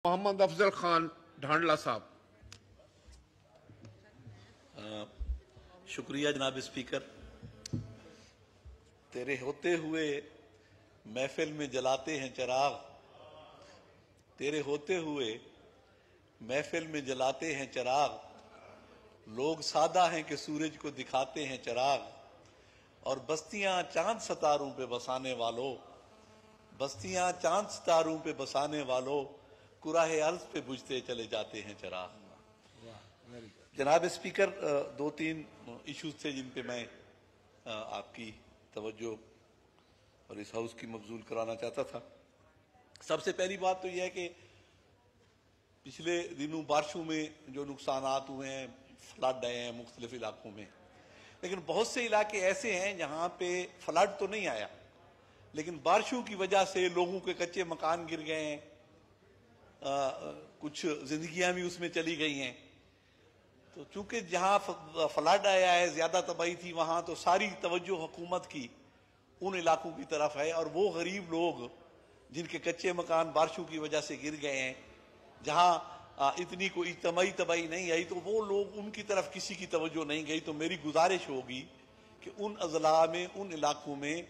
मोहम्मद अफजल खान ढांडला साहब। शुक्रिया जनाब स्पीकर। तेरे होते हुए महफिल में जलाते हैं चिराग, तेरे होते हुए महफिल में जलाते हैं चिराग, लोग सादा हैं कि सूरज को दिखाते हैं चिराग, और बस्तियां चांद सितारों पे बसाने वालों, बस्तियां चांद सितारों पे बसाने वालों, कुराहे अर्ज पे बुझते चले जाते हैं चिराग। जनाब स्पीकर, दो तीन इश्यूज थे जिन पे मैं आपकी तवज्जो और इस हाउस की मबजूल कराना चाहता था। सबसे पहली बात तो यह है कि पिछले दिनों बारिशों में जो नुकसानात हुए हैं, फ्लड आए हैं मुख्तलिफ इलाकों में, लेकिन बहुत से इलाके ऐसे हैं जहां पे फ्लड तो नहीं आया, लेकिन बारिशों की वजह से लोगों के कच्चे मकान गिर गए हैं, कुछ जिंदगियां भी उसमें चली गई हैं। तो चूंकि जहां फ्लड आया है, ज्यादा तबाही थी, वहां तो सारी तवज्जो हुकूमत की उन इलाकों की तरफ है, और वो गरीब लोग जिनके कच्चे मकान बारिशों की वजह से गिर गए हैं, जहां इतनी कोई इज्तमाई तबाही नहीं आई, तो वो लोग, उनकी तरफ किसी की तवज्जो नहीं गई। तो मेरी गुजारिश होगी कि उन अजला में, उन इलाकों में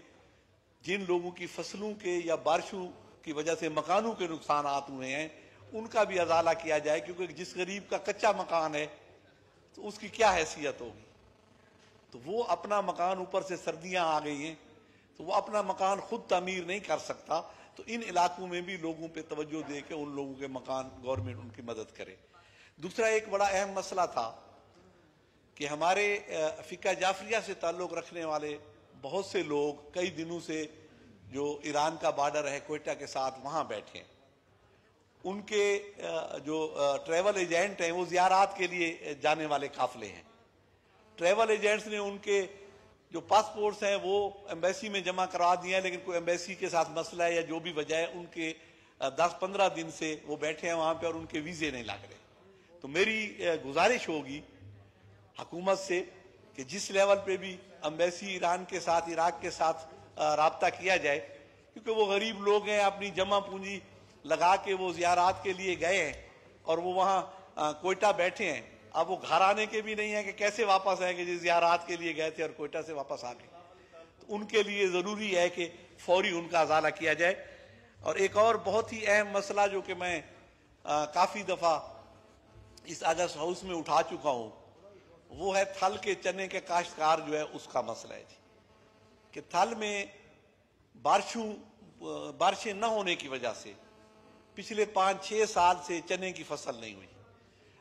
जिन लोगों की फसलों के या बारिशों की वजह से मकानों के नुकसानात हुए हैं, उनका भी अजाला किया जाए, क्योंकि जिस गरीब का कच्चा मकान है तो उसकी क्या हैसियत होगी। तो वो अपना मकान, ऊपर से सर्दियां आ गई हैं, तो वो अपना मकान खुद तामीर नहीं कर सकता। तो इन इलाकों में भी लोगों पे तवज्जो दे के उन लोगों के मकान गवर्नमेंट उनकी मदद करे। दूसरा एक बड़ा अहम मसला था कि हमारे फिका जाफरिया से ताल्लुक रखने वाले बहुत से लोग कई दिनों से जो ईरान का बॉर्डर है क्वेटा के साथ, वहां बैठे हैं। उनके जो ट्रैवल एजेंट हैं वो जियारात के लिए जाने वाले काफिले हैं। ट्रैवल एजेंट्स ने उनके जो पासपोर्ट्स हैं वो एम्बेसी में जमा करवा दिए हैं, लेकिन कोई एम्बेसी के साथ मसला है या जो भी वजह है, उनके 10-15 दिन से वो बैठे हैं वहां पे और उनके वीजे नहीं लग रहे। तो मेरी गुजारिश होगी हुकूमत से कि जिस लेवल पे भी एम्बेसी ईरान के साथ, इराक के साथ राब्ता किया जाए, क्योंकि वो गरीब लोग हैं, अपनी जमा पूंजी लगा के वो जियारात के लिए गए हैं और वो वहां कोयटा बैठे हैं। अब वो घर आने के भी नहीं है कि कैसे वापस आएंगे, जिस जियारात के लिए गए थे और कोयटा से वापस आ गए। तो उनके लिए जरूरी है कि फौरी उनका अजाला किया जाए। और एक और बहुत ही अहम मसला जो कि मैं काफी दफा इस अगस्त हाउस में उठा चुका हूं, वो है थल के चने के काश्तकार जो है उसका मसला है जी, कि थल में बारिशें न होने की वजह से पिछले 5-6 साल से चने की फसल नहीं हुई।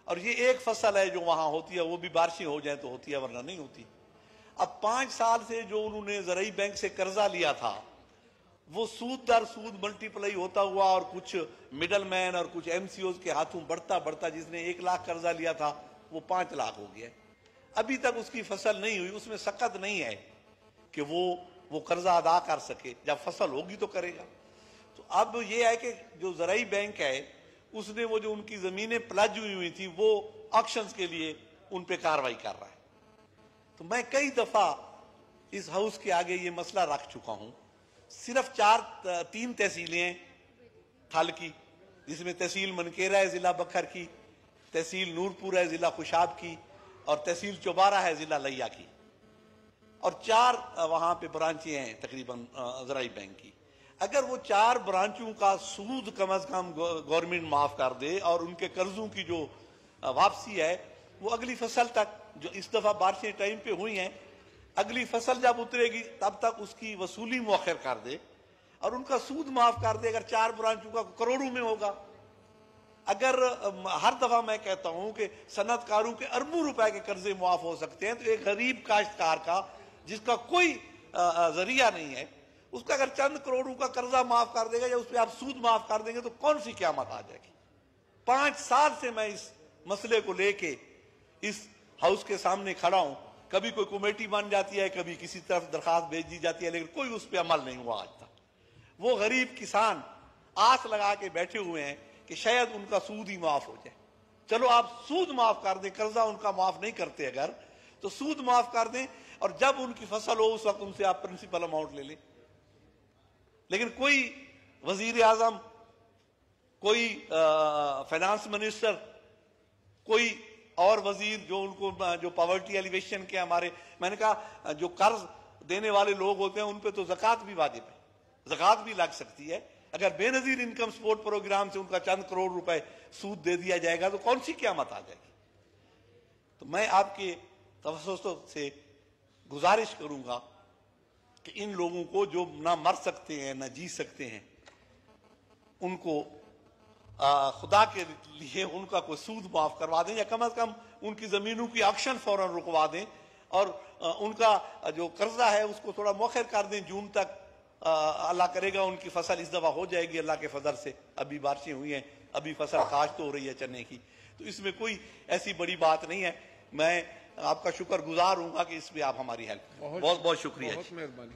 और ये एक फसल है जो वहां होती है, वो भी बारिशें हो जाए तो होती है, वरना नहीं होती। अब 5 साल से जो उन्होंने ज़राई बैंक से कर्जा लिया था, वो सूद दर सूद मल्टीप्लाई होता हुआ और कुछ मिडल मैन और कुछ एमसीओज के हाथों बढ़ता बढ़ता, जिसने 1 लाख कर्जा लिया था वो 5 लाख हो गया। अभी तक उसकी फसल नहीं हुई, उसमें सकत नहीं है कि वो कर्जा अदा कर सके। जब फसल होगी तो करेगा। तो अब ये है कि जो ज़राई बैंक है उसने वो जो उनकी जमीनें प्लज हुई थी वो ऑक्शंस के लिए उन पे कार्रवाई कर रहा है। तो मैं कई दफा इस हाउस के आगे ये मसला रख चुका हूं। सिर्फ 3 तहसीलें थल की, जिसमें तहसील मनकेरा है जिला बखर की, तहसील नूरपुर है जिला खुशाब की, और तहसील चौबारा है जिला लिया की, और 4 वहां पे ब्रांचें हैं तकरीबन ज़राई बैंक की। अगर वो 4 ब्रांचों का सूद कम अज कम गवर्नमेंट माफ कर दे और उनके कर्जों की जो वापसी है वो अगली फसल तक, जो इस दफा बारिशें टाइम पे हुई हैं, अगली फसल जब उतरेगी तब तक उसकी वसूली मौखर कर दे और उनका सूद माफ कर दे। अगर 4 ब्रांचों का करोड़ों में होगा। अगर हर दफा मैं कहता हूं कि सनतकारों के अरबों रुपए के कर्जे माफ हो सकते हैं, तो एक गरीब काश्तकार का जिसका कोई जरिया नहीं है, उसका अगर चंद करोड़ों का कर्जा माफ कर देगा या उस पर आप सूद माफ कर देंगे तो कौन सी क़यामत आ जाएगी। 5 साल से मैं इस मसले को लेके इस हाउस के सामने खड़ा हूं। कभी कोई कमेटी बन जाती है, कभी किसी तरफ दरखास्त भेज दी जाती है, लेकिन कोई उस पर अमल नहीं हुआ आज तक। वो गरीब किसान आस लगा के बैठे हुए हैं कि शायद उनका सूद ही माफ हो जाए। चलो आप सूद माफ कर दें, कर्जा उनका माफ नहीं करते अगर, तो सूद माफ कर दें, और जब उनकी फसल हो उस वक्त उनसे आप प्रिंसिपल अमाउंट ले लें। लेकिन कोई वजीर आजम कोई फाइनेंस मिनिस्टर, कोई और वजीर जो उनको जो पॉवर्टी एलिवेशन के हमारे, मैंने कहा जो कर्ज देने वाले लोग होते हैं उन पे तो ज़कात भी वाजिब है, ज़कात भी लग सकती है। अगर बेनजीर इनकम सपोर्ट प्रोग्राम से उनका चंद करोड़ रुपए सूद दे दिया जाएगा तो कौन सी क़यामत आ जाएगी। तो मैं आपके तवज्जो से गुजारिश करूंगा कि इन लोगों को जो ना मर सकते हैं ना जी सकते हैं, उनको खुदा के लिए उनका कोई सूद माफ करवा दें, या कम से कम उनकी जमीनों की ऑक्शन फौरन रुकवा दें, और उनका जो कर्जा है उसको थोड़ा मौखर कर दें जून तक। अल्लाह करेगा उनकी फसल इस दफा हो जाएगी अल्लाह के फजल से। अभी बारिशें हुई हैं, अभी फसल काश्त हो रही है चने की, तो इसमें कोई ऐसी बड़ी बात नहीं है। मैं आपका शुक्रगुजार हूंगा कि इस पे आप हमारी हेल्प, बहुत बहुत शुक्रिया। बहुत मेहरबानी।